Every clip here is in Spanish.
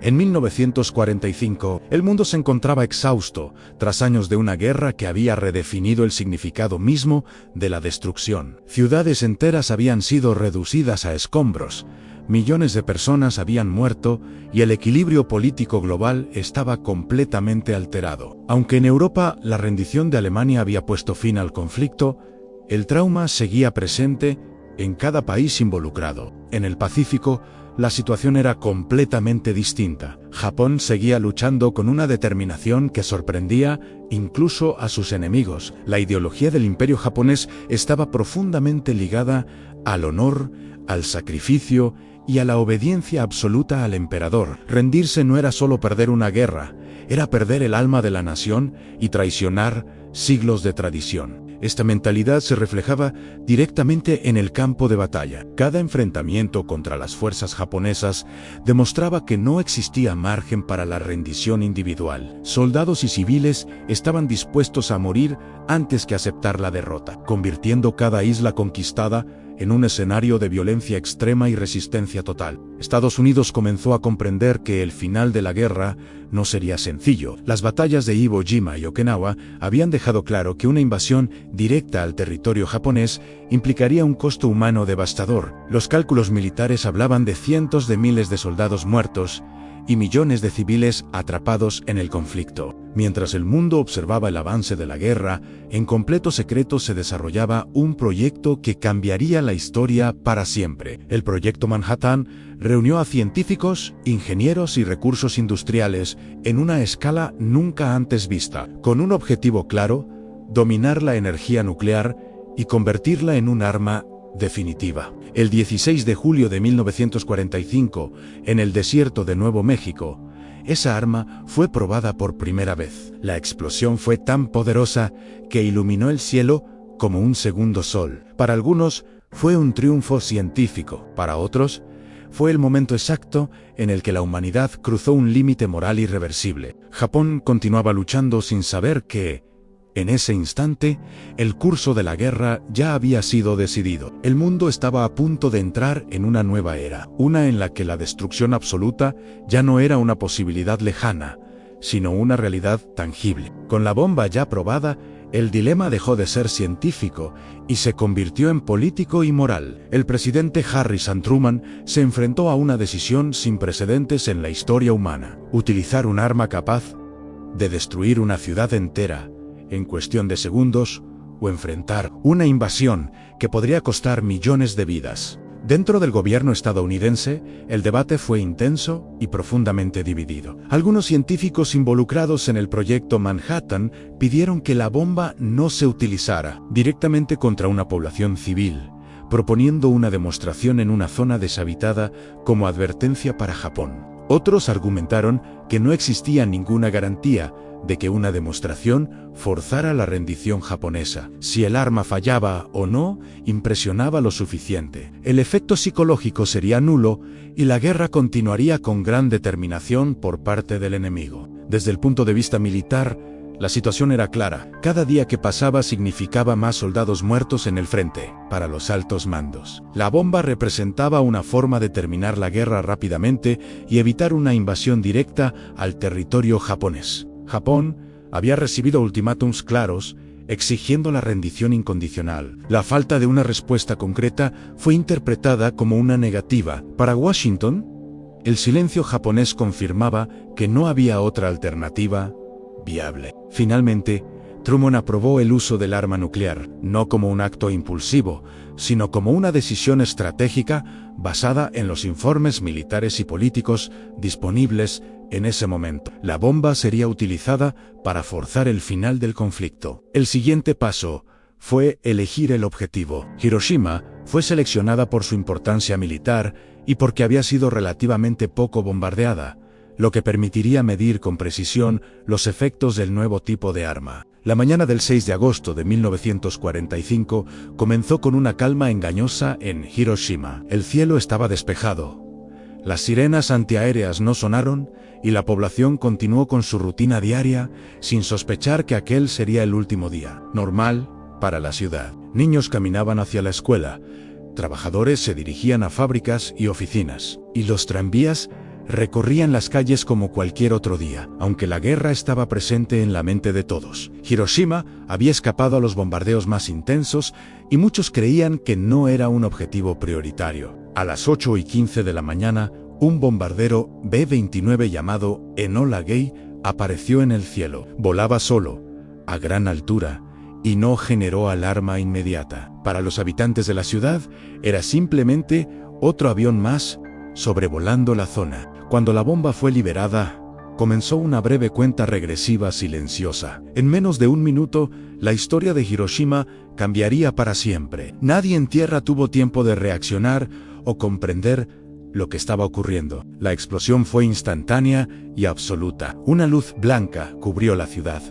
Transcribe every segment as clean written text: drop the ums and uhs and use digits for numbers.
En 1945, el mundo se encontraba exhausto, tras años de una guerra que había redefinido el significado mismo de la destrucción. Ciudades enteras habían sido reducidas a escombros, millones de personas habían muerto y el equilibrio político global estaba completamente alterado. Aunque en Europa la rendición de Alemania había puesto fin al conflicto, el trauma seguía presente en cada país involucrado. En el Pacífico, la situación era completamente distinta. Japón seguía luchando con una determinación que sorprendía incluso a sus enemigos. La ideología del imperio japonés estaba profundamente ligada al honor, al sacrificio y a la obediencia absoluta al emperador. Rendirse no era solo perder una guerra, era perder el alma de la nación y traicionar siglos de tradición. Esta mentalidad se reflejaba directamente en el campo de batalla. Cada enfrentamiento contra las fuerzas japonesas demostraba que no existía margen para la rendición individual. Soldados y civiles estaban dispuestos a morir antes que aceptar la derrota, convirtiendo cada isla conquistada en un escenario de violencia extrema y resistencia total. Estados Unidos comenzó a comprender que el final de la guerra no sería sencillo. Las batallas de Iwo Jima y Okinawa habían dejado claro que una invasión directa al territorio japonés implicaría un costo humano devastador. Los cálculos militares hablaban de cientos de miles de soldados muertos y millones de civiles atrapados en el conflicto. Mientras el mundo observaba el avance de la guerra, en completo secreto se desarrollaba un proyecto que cambiaría la historia para siempre. El Proyecto Manhattan reunió a científicos, ingenieros y recursos industriales en una escala nunca antes vista, con un objetivo claro: dominar la energía nuclear y convertirla en un arma definitiva. El 16 de julio de 1945, en el desierto de Nuevo México, esa arma fue probada por primera vez. La explosión fue tan poderosa que iluminó el cielo como un segundo sol. Para algunos fue un triunfo científico, para otros fue el momento exacto en el que la humanidad cruzó un límite moral irreversible. Japón continuaba luchando sin saber que, en ese instante, el curso de la guerra ya había sido decidido. El mundo estaba a punto de entrar en una nueva era, una en la que la destrucción absoluta ya no era una posibilidad lejana, sino una realidad tangible. Con la bomba ya probada, el dilema dejó de ser científico y se convirtió en político y moral. El presidente Harrison Truman se enfrentó a una decisión sin precedentes en la historia humana: utilizar un arma capaz de destruir una ciudad entera en cuestión de segundos, o enfrentar una invasión que podría costar millones de vidas. Dentro del gobierno estadounidense, el debate fue intenso y profundamente dividido. Algunos científicos involucrados en el Proyecto Manhattan pidieron que la bomba no se utilizara directamente contra una población civil, proponiendo una demostración en una zona deshabitada como advertencia para Japón. Otros argumentaron que no existía ninguna garantía de que una demostración forzara la rendición japonesa. Si el arma fallaba o no, impresionaba lo suficiente. El efecto psicológico sería nulo y la guerra continuaría con gran determinación por parte del enemigo. Desde el punto de vista militar, la situación era clara. Cada día que pasaba significaba más soldados muertos en el frente. Para los altos mandos, la bomba representaba una forma de terminar la guerra rápidamente y evitar una invasión directa al territorio japonés. Japón había recibido ultimátums claros, exigiendo la rendición incondicional. La falta de una respuesta concreta fue interpretada como una negativa. Para Washington, el silencio japonés confirmaba que no había otra alternativa viable. Finalmente, Truman aprobó el uso del arma nuclear, no como un acto impulsivo, sino como una decisión estratégica basada en los informes militares y políticos disponibles en ese momento. La bomba sería utilizada para forzar el final del conflicto. El siguiente paso fue elegir el objetivo. Hiroshima fue seleccionada por su importancia militar y porque había sido relativamente poco bombardeada, lo que permitiría medir con precisión los efectos del nuevo tipo de arma. La mañana del 6 de agosto de 1945 comenzó con una calma engañosa en Hiroshima. El cielo estaba despejado. Las sirenas antiaéreas no sonaron y la población continuó con su rutina diaria sin sospechar que aquel sería el último día normal para la ciudad. Niños caminaban hacia la escuela, trabajadores se dirigían a fábricas y oficinas, y los tranvías recorrían las calles como cualquier otro día, aunque la guerra estaba presente en la mente de todos. Hiroshima había escapado a los bombardeos más intensos y muchos creían que no era un objetivo prioritario. A las 8:15 de la mañana, un bombardero B-29 llamado Enola Gay apareció en el cielo. Volaba solo, a gran altura, y no generó alarma inmediata. Para los habitantes de la ciudad, era simplemente otro avión más sobrevolando la zona. Cuando la bomba fue liberada, comenzó una breve cuenta regresiva silenciosa. En menos de un minuto, la historia de Hiroshima cambiaría para siempre. Nadie en tierra tuvo tiempo de reaccionar o comprender lo que estaba ocurriendo. La explosión fue instantánea y absoluta. Una luz blanca cubrió la ciudad,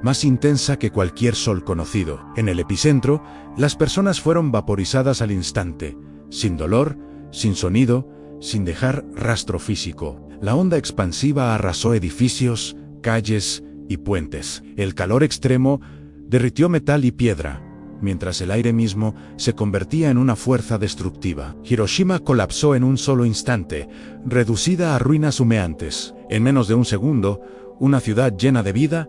más intensa que cualquier sol conocido. En el epicentro, las personas fueron vaporizadas al instante, sin dolor, sin sonido, sin dejar rastro físico. La onda expansiva arrasó edificios, calles y puentes. El calor extremo derritió metal y piedra, mientras el aire mismo se convertía en una fuerza destructiva. Hiroshima colapsó en un solo instante, reducida a ruinas humeantes. En menos de un segundo, una ciudad llena de vida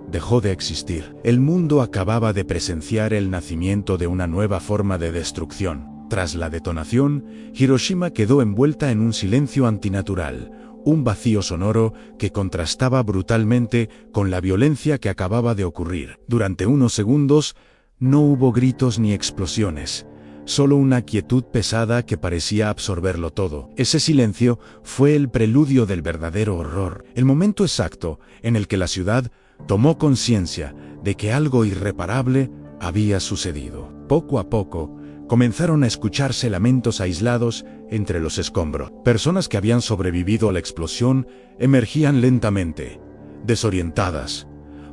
dejó de existir. El mundo acababa de presenciar el nacimiento de una nueva forma de destrucción. Tras la detonación, Hiroshima quedó envuelta en un silencio antinatural, un vacío sonoro que contrastaba brutalmente con la violencia que acababa de ocurrir. Durante unos segundos, no hubo gritos ni explosiones, solo una quietud pesada que parecía absorberlo todo. Ese silencio fue el preludio del verdadero horror, el momento exacto en el que la ciudad tomó conciencia de que algo irreparable había sucedido. Poco a poco, comenzaron a escucharse lamentos aislados entre los escombros. Personas que habían sobrevivido a la explosión emergían lentamente, desorientadas,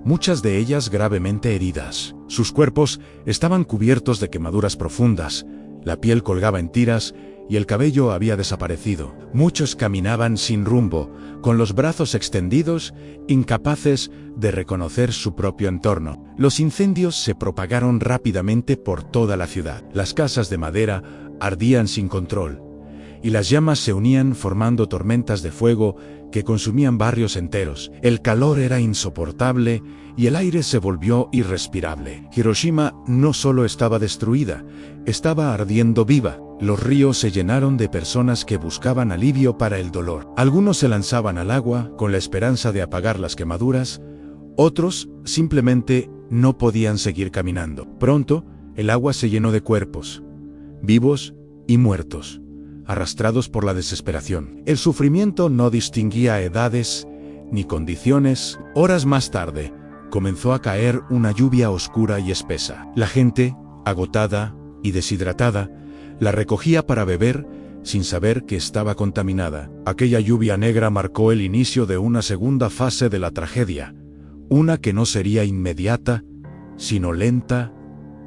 muchas de ellas gravemente heridas. Sus cuerpos estaban cubiertos de quemaduras profundas, la piel colgaba en tiras y el cabello había desaparecido. Muchos caminaban sin rumbo, con los brazos extendidos, incapaces de reconocer su propio entorno. Los incendios se propagaron rápidamente por toda la ciudad. Las casas de madera ardían sin control, y las llamas se unían formando tormentas de fuego que consumían barrios enteros. El calor era insoportable y el aire se volvió irrespirable. Hiroshima no solo estaba destruida, estaba ardiendo viva. Los ríos se llenaron de personas que buscaban alivio para el dolor. Algunos se lanzaban al agua con la esperanza de apagar las quemaduras, otros simplemente no podían seguir caminando. Pronto, el agua se llenó de cuerpos, vivos y muertos, arrastrados por la desesperación. El sufrimiento no distinguía edades ni condiciones. Horas más tarde, comenzó a caer una lluvia oscura y espesa. La gente, agotada y deshidratada, la recogía para beber sin saber que estaba contaminada. Aquella lluvia negra marcó el inicio de una segunda fase de la tragedia, una que no sería inmediata, sino lenta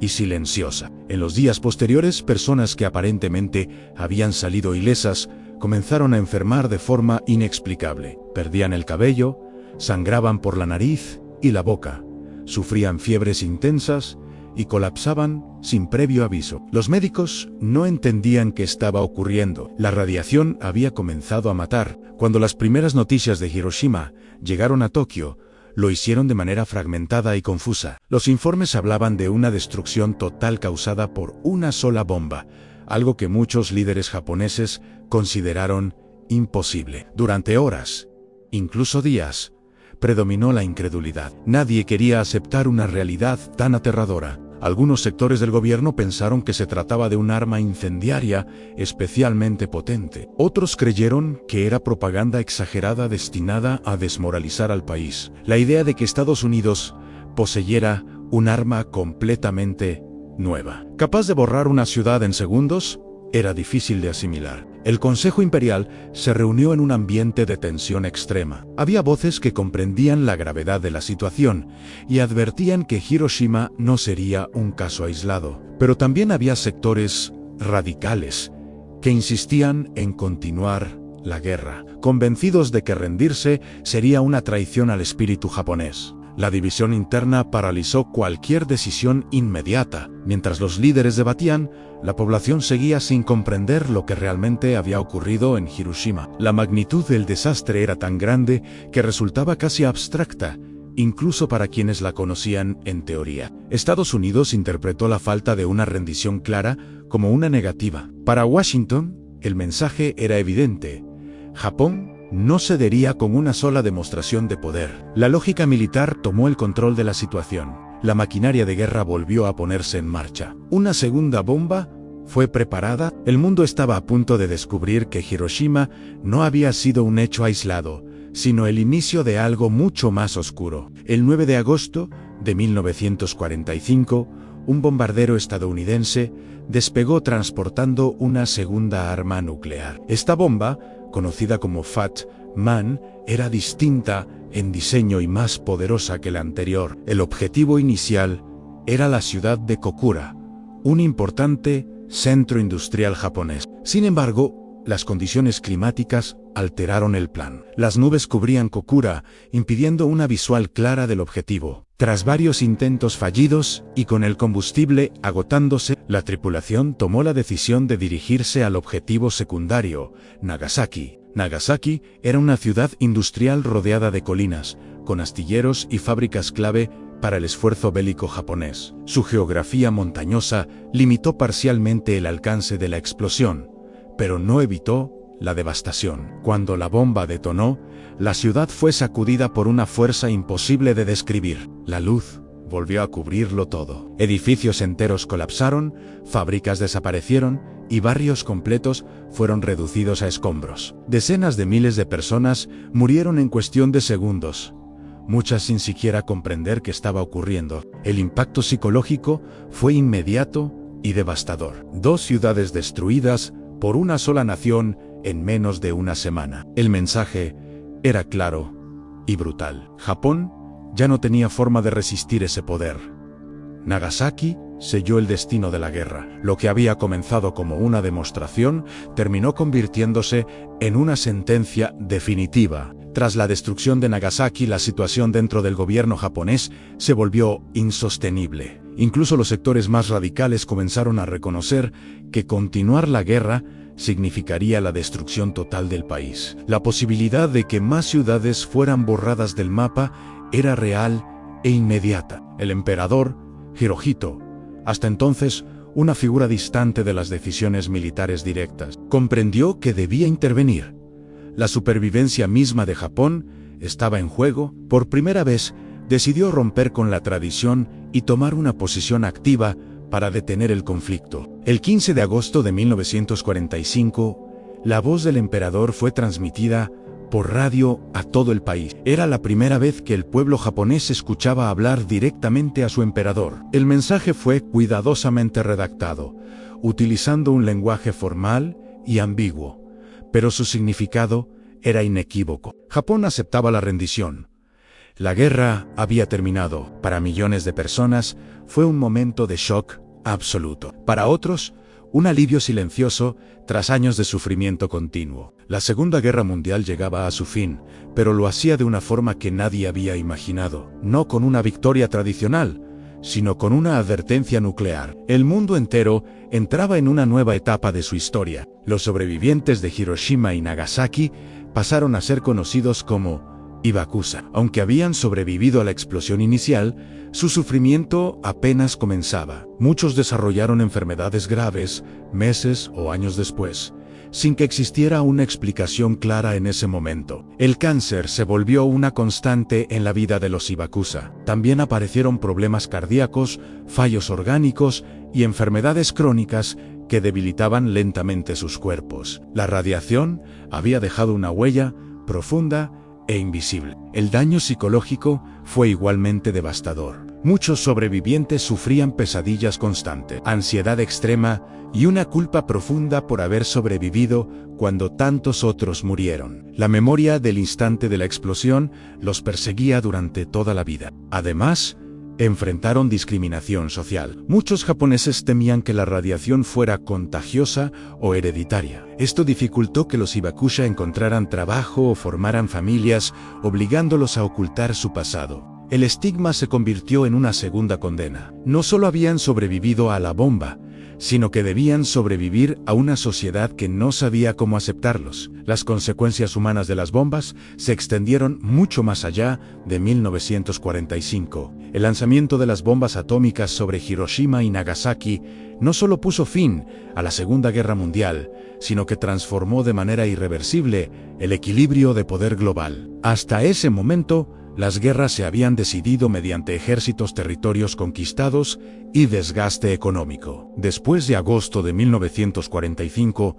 y silenciosa. En los días posteriores, personas que aparentemente habían salido ilesas comenzaron a enfermar de forma inexplicable. Perdían el cabello, sangraban por la nariz y la boca, sufrían fiebres intensas y colapsaban sin previo aviso. Los médicos no entendían qué estaba ocurriendo. La radiación había comenzado a matar. Cuando las primeras noticias de Hiroshima llegaron a Tokio, lo hicieron de manera fragmentada y confusa. Los informes hablaban de una destrucción total causada por una sola bomba, algo que muchos líderes japoneses consideraron imposible. Durante horas, incluso días, predominó la incredulidad. Nadie quería aceptar una realidad tan aterradora. Algunos sectores del gobierno pensaron que se trataba de un arma incendiaria especialmente potente. Otros creyeron que era propaganda exagerada destinada a desmoralizar al país. La idea de que Estados Unidos poseyera un arma completamente nueva, capaz de borrar una ciudad en segundos, era difícil de asimilar. El Consejo Imperial se reunió en un ambiente de tensión extrema. Había voces que comprendían la gravedad de la situación y advertían que Hiroshima no sería un caso aislado. Pero también había sectores radicales que insistían en continuar la guerra, convencidos de que rendirse sería una traición al espíritu japonés. La división interna paralizó cualquier decisión inmediata. Mientras los líderes debatían, la población seguía sin comprender lo que realmente había ocurrido en Hiroshima. La magnitud del desastre era tan grande que resultaba casi abstracta, incluso para quienes la conocían en teoría. Estados Unidos interpretó la falta de una rendición clara como una negativa. Para Washington, el mensaje era evidente: Japón no cedería con una sola demostración de poder. La lógica militar tomó el control de la situación. La maquinaria de guerra volvió a ponerse en marcha. Una segunda bomba fue preparada. El mundo estaba a punto de descubrir que Hiroshima no había sido un hecho aislado, sino el inicio de algo mucho más oscuro. El 9 de agosto de 1945, un bombardero estadounidense despegó transportando una segunda arma nuclear. Esta bomba, conocida como Fat Man, era distinta en diseño y más poderosa que la anterior. El objetivo inicial era la ciudad de Kokura, un importante centro industrial japonés. Sin embargo, las condiciones climáticas alteraron el plan. Las nubes cubrían Kokura, impidiendo una visual clara del objetivo. Tras varios intentos fallidos y con el combustible agotándose, la tripulación tomó la decisión de dirigirse al objetivo secundario, Nagasaki. Nagasaki era una ciudad industrial rodeada de colinas, con astilleros y fábricas clave para el esfuerzo bélico japonés. Su geografía montañosa limitó parcialmente el alcance de la explosión, pero no evitó la devastación. Cuando la bomba detonó, la ciudad fue sacudida por una fuerza imposible de describir. La luz volvió a cubrirlo todo. Edificios enteros colapsaron, fábricas desaparecieron y barrios completos fueron reducidos a escombros. Decenas de miles de personas murieron en cuestión de segundos, muchas sin siquiera comprender qué estaba ocurriendo. El impacto psicológico fue inmediato y devastador. 2 ciudades destruidas por una sola nación en menos de una semana. El mensaje era claro y brutal. Japón ya no tenía forma de resistir ese poder. Nagasaki selló el destino de la guerra. Lo que había comenzado como una demostración terminó convirtiéndose en una sentencia definitiva. Tras la destrucción de Nagasaki, la situación dentro del gobierno japonés se volvió insostenible. Incluso los sectores más radicales comenzaron a reconocer que continuar la guerra significaría la destrucción total del país. La posibilidad de que más ciudades fueran borradas del mapa era real e inmediata. El emperador, Hirohito, hasta entonces una figura distante de las decisiones militares directas, comprendió que debía intervenir. La supervivencia misma de Japón estaba en juego. Por primera vez, decidió romper con la tradición y tomar una posición activa para detener el conflicto. El 15 de agosto de 1945, la voz del emperador fue transmitida por radio a todo el país. Era la primera vez que el pueblo japonés escuchaba hablar directamente a su emperador. El mensaje fue cuidadosamente redactado, utilizando un lenguaje formal y ambiguo, pero su significado era inequívoco. Japón aceptaba la rendición. La guerra había terminado. Para millones de personas fue un momento de shock absoluto. Para otros, un alivio silencioso tras años de sufrimiento continuo. La Segunda Guerra Mundial llegaba a su fin, pero lo hacía de una forma que nadie había imaginado. No con una victoria tradicional, sino con una advertencia nuclear. El mundo entero entraba en una nueva etapa de su historia. Los sobrevivientes de Hiroshima y Nagasaki pasaron a ser conocidos como Hibakusha. Aunque habían sobrevivido a la explosión inicial, su sufrimiento apenas comenzaba. Muchos desarrollaron enfermedades graves meses o años después, sin que existiera una explicación clara en ese momento. El cáncer se volvió una constante en la vida de los Hibakusha. También aparecieron problemas cardíacos, fallos orgánicos y enfermedades crónicas que debilitaban lentamente sus cuerpos. La radiación había dejado una huella profunda e invisible. El daño psicológico fue igualmente devastador. Muchos sobrevivientes sufrían pesadillas constantes, ansiedad extrema y una culpa profunda por haber sobrevivido cuando tantos otros murieron. La memoria del instante de la explosión los perseguía durante toda la vida. Además, enfrentaron discriminación social. Muchos japoneses temían que la radiación fuera contagiosa o hereditaria. Esto dificultó que los Hibakusha encontraran trabajo o formaran familias, obligándolos a ocultar su pasado. el estigma se convirtió en una segunda condena. No solo habían sobrevivido a la bomba, sino que debían sobrevivir a una sociedad que no sabía cómo aceptarlos. Las consecuencias humanas de las bombas se extendieron mucho más allá de 1945. El lanzamiento de las bombas atómicas sobre Hiroshima y Nagasaki no solo puso fin a la Segunda Guerra Mundial, sino que transformó de manera irreversible el equilibrio de poder global. Hasta ese momento, las guerras se habían decidido mediante ejércitos, territorios conquistados y desgaste económico. Después de agosto de 1945,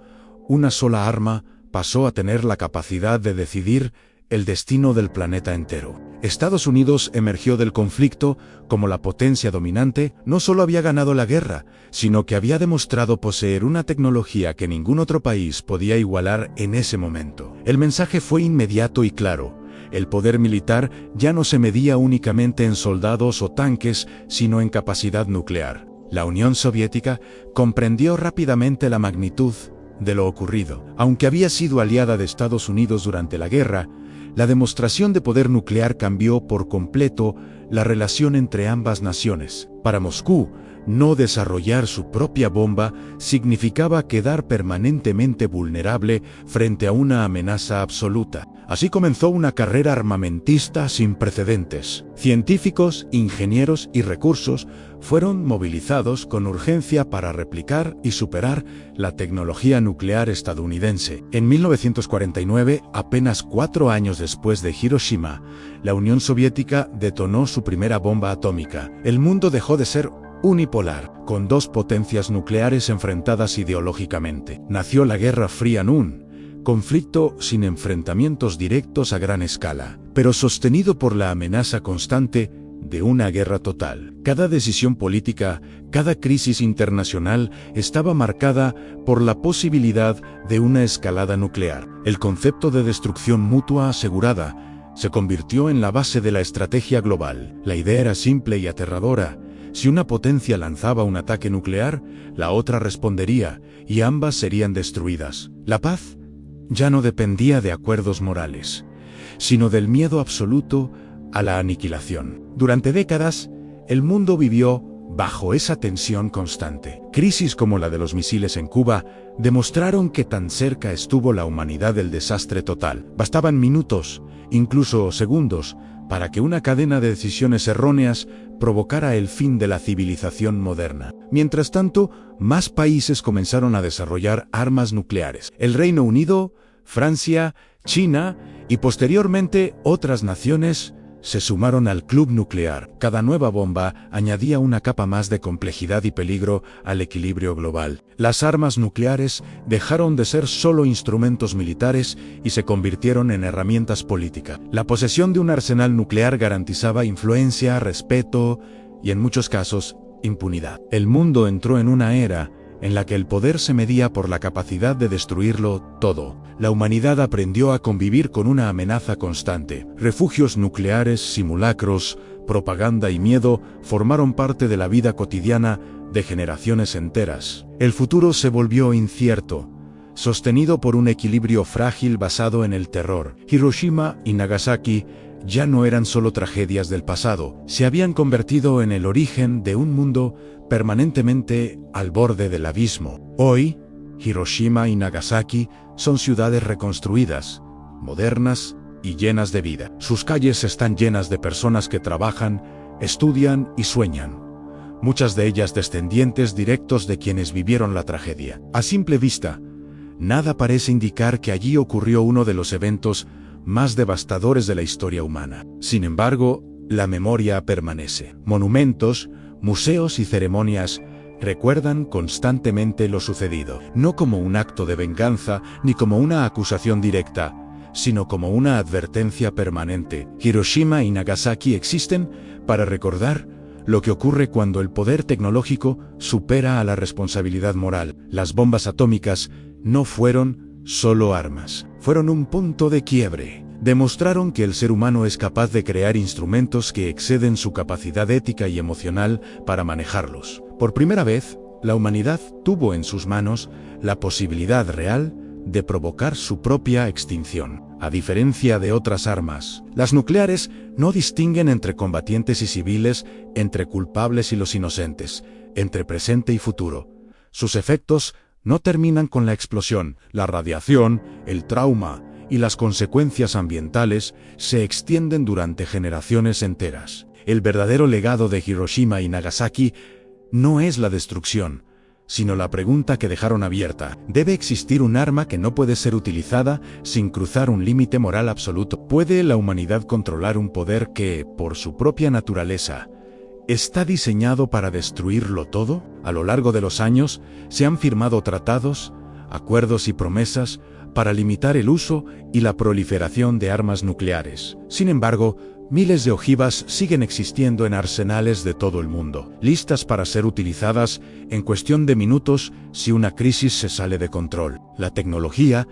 una sola arma pasó a tener la capacidad de decidir el destino del planeta entero. Estados Unidos emergió del conflicto como la potencia dominante. No solo había ganado la guerra, sino que había demostrado poseer una tecnología que ningún otro país podía igualar en ese momento. El mensaje fue inmediato y claro. El poder militar ya no se medía únicamente en soldados o tanques, sino en capacidad nuclear. La Unión Soviética comprendió rápidamente la magnitud de lo ocurrido. Aunque había sido aliada de Estados Unidos durante la guerra, la demostración de poder nuclear cambió por completo la relación entre ambas naciones. Para Moscú, no desarrollar su propia bomba significaba quedar permanentemente vulnerable frente a una amenaza absoluta. Así comenzó una carrera armamentista sin precedentes. Científicos, ingenieros y recursos fueron movilizados con urgencia para replicar y superar la tecnología nuclear estadounidense. En 1949, apenas 4 años después de Hiroshima, la Unión Soviética detonó su primera bomba atómica. El mundo dejó de ser unipolar, con dos potencias nucleares enfrentadas ideológicamente. Nació la Guerra Fría, un conflicto sin enfrentamientos directos a gran escala, pero sostenido por la amenaza constante de una guerra total. Cada decisión política, cada crisis internacional estaba marcada por la posibilidad de una escalada nuclear. El concepto de destrucción mutua asegurada se convirtió en la base de la estrategia global. La idea era simple y aterradora. Si una potencia lanzaba un ataque nuclear, la otra respondería, y ambas serían destruidas. La paz ya no dependía de acuerdos morales, sino del miedo absoluto a la aniquilación. Durante décadas, el mundo vivió bajo esa tensión constante. Crisis como la de los misiles en Cuba demostraron que tan cerca estuvo la humanidad del desastre total. Bastaban minutos, incluso segundos, para que una cadena de decisiones erróneas provocara el fin de la civilización moderna. Mientras tanto, más países comenzaron a desarrollar armas nucleares. El Reino Unido, Francia, China y posteriormente otras naciones se sumaron al club nuclear. Cada nueva bomba añadía una capa más de complejidad y peligro al equilibrio global. Las armas nucleares dejaron de ser solo instrumentos militares y se convirtieron en herramientas políticas. La posesión de un arsenal nuclear garantizaba influencia, respeto y, en muchos casos, impunidad. El mundo entró en una era en la que el poder se medía por la capacidad de destruirlo todo. La humanidad aprendió a convivir con una amenaza constante. Refugios nucleares, simulacros, propaganda y miedo formaron parte de la vida cotidiana de generaciones enteras. El futuro se volvió incierto, sostenido por un equilibrio frágil basado en el terror. Hiroshima y Nagasaki ya no eran solo tragedias del pasado, se habían convertido en el origen de un mundo permanentemente al borde del abismo. Hoy, Hiroshima y Nagasaki son ciudades reconstruidas, modernas y llenas de vida. Sus calles están llenas de personas que trabajan, estudian y sueñan, muchas de ellas descendientes directos de quienes vivieron la tragedia. A simple vista, nada parece indicar que allí ocurrió uno de los eventos más devastadores de la historia humana. Sin embargo, la memoria permanece. Monumentos, museos y ceremonias recuerdan constantemente lo sucedido, no como un acto de venganza ni como una acusación directa, sino como una advertencia permanente. Hiroshima y Nagasaki existen para recordar lo que ocurre cuando el poder tecnológico supera a la responsabilidad moral. Las bombas atómicas no fueron solo armas, fueron un punto de quiebre. Demostraron que el ser humano es capaz de crear instrumentos que exceden su capacidad ética y emocional para manejarlos. Por primera vez, la humanidad tuvo en sus manos la posibilidad real de provocar su propia extinción. A diferencia de otras armas, las nucleares no distinguen entre combatientes y civiles, entre culpables y los inocentes, entre presente y futuro. Sus efectos no terminan con la explosión. La radiación, el trauma y las consecuencias ambientales se extienden durante generaciones enteras. El verdadero legado de Hiroshima y Nagasaki no es la destrucción, sino la pregunta que dejaron abierta. ¿Debe existir un arma que no puede ser utilizada sin cruzar un límite moral absoluto? ¿Puede la humanidad controlar un poder que, por su propia naturaleza, está diseñado para destruirlo todo? A lo largo de los años, se han firmado tratados, acuerdos y promesas para limitar el uso y la proliferación de armas nucleares. Sin embargo, miles de ojivas siguen existiendo en arsenales de todo el mundo, listas para ser utilizadas en cuestión de minutos si una crisis se sale de control. La tecnología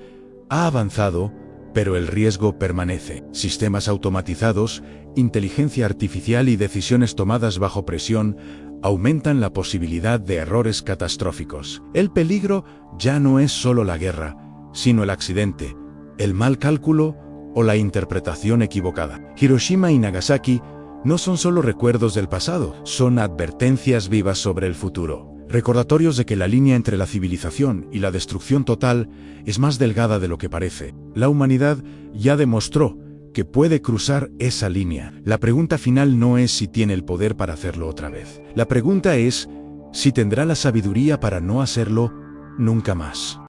ha avanzado, pero el riesgo permanece. Sistemas automatizados, inteligencia artificial y decisiones tomadas bajo presión aumentan la posibilidad de errores catastróficos. El peligro ya no es solo la guerra, sino el accidente, el mal cálculo o la interpretación equivocada. Hiroshima y Nagasaki no son solo recuerdos del pasado, son advertencias vivas sobre el futuro. Recordatorios de que la línea entre la civilización y la destrucción total es más delgada de lo que parece. La humanidad ya demostró que puede cruzar esa línea. La pregunta final no es si tiene el poder para hacerlo otra vez. La pregunta es si tendrá la sabiduría para no hacerlo nunca más.